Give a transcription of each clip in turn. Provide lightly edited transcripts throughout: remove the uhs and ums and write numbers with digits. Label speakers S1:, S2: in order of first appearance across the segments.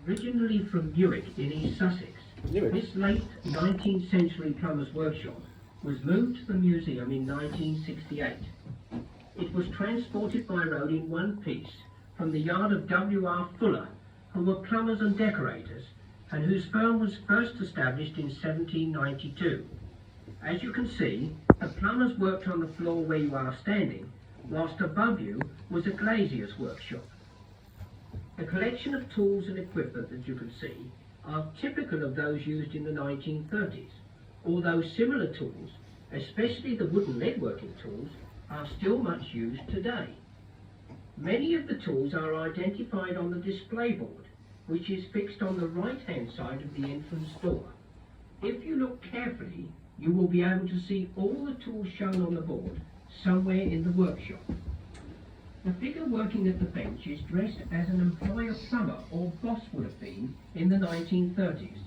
S1: Originally from Newark in East Sussex, this late 19th century plumber's workshop was moved to the museum in 1968. It was transported by road in one piece from the yard of W.R. Fuller, who were plumbers and decorators, and whose firm was first established in 1792. As you can see, the plumbers worked on the floor where you are standing, whilst above you was a glazier's workshop. The collection of tools and equipment that you can see are typical of those used in the 1930s, although similar tools, especially the wooden leadworking tools, are still much used today. Many of the tools are identified on the display board, which is fixed on the right-hand side of the entrance door. If you look carefully, you will be able to see all the tools shown on the board somewhere in the workshop. The figure working at the bench is dressed as an employer plumber or boss would have been in the 1930s.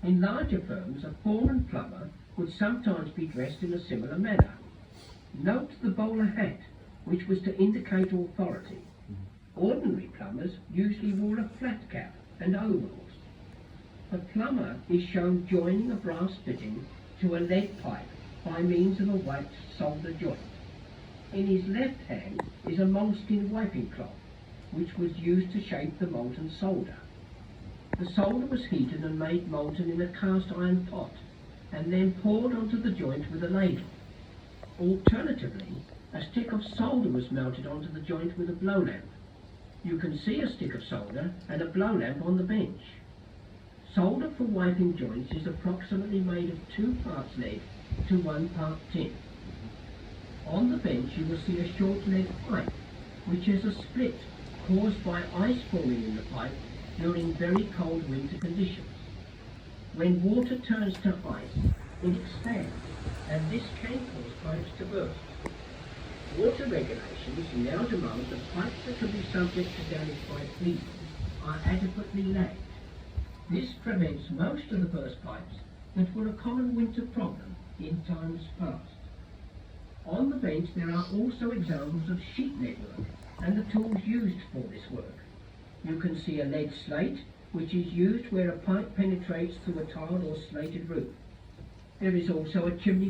S1: In larger firms, a foreman plumber would sometimes be dressed in a similar manner. Note the bowler hat, which was to indicate authority. Ordinary plumbers usually wore a flat cap and overalls. The plumber is shown joining a brass fitting to a lead pipe by means of a white solder joint. In his left hand is a moleskin wiping cloth, which was used to shape the molten solder. The solder was heated and made molten in a cast iron pot, and then poured onto the joint with a ladle. Alternatively, a stick of solder was mounted onto the joint with a blow lamp. You can see a stick of solder and a blow lamp on the bench. Solder for wiping joints is approximately made of 2 parts lead to 1 part tin. On the bench you will see a short lead pipe, which has a split caused by ice forming in the pipe during very cold winter conditions. When water turns to ice, it expands, and this can cause pipes to burst. Water regulations now demand that pipes that can be subject to damage by freezing are adequately lagged. This prevents most of the burst pipes that were a common winter problem in times past. On the bench there are also examples of sheet lead work and the tools used for this work. You can see a lead slate, which is used where a pipe penetrates through a tiled or slated roof. There is also a chimney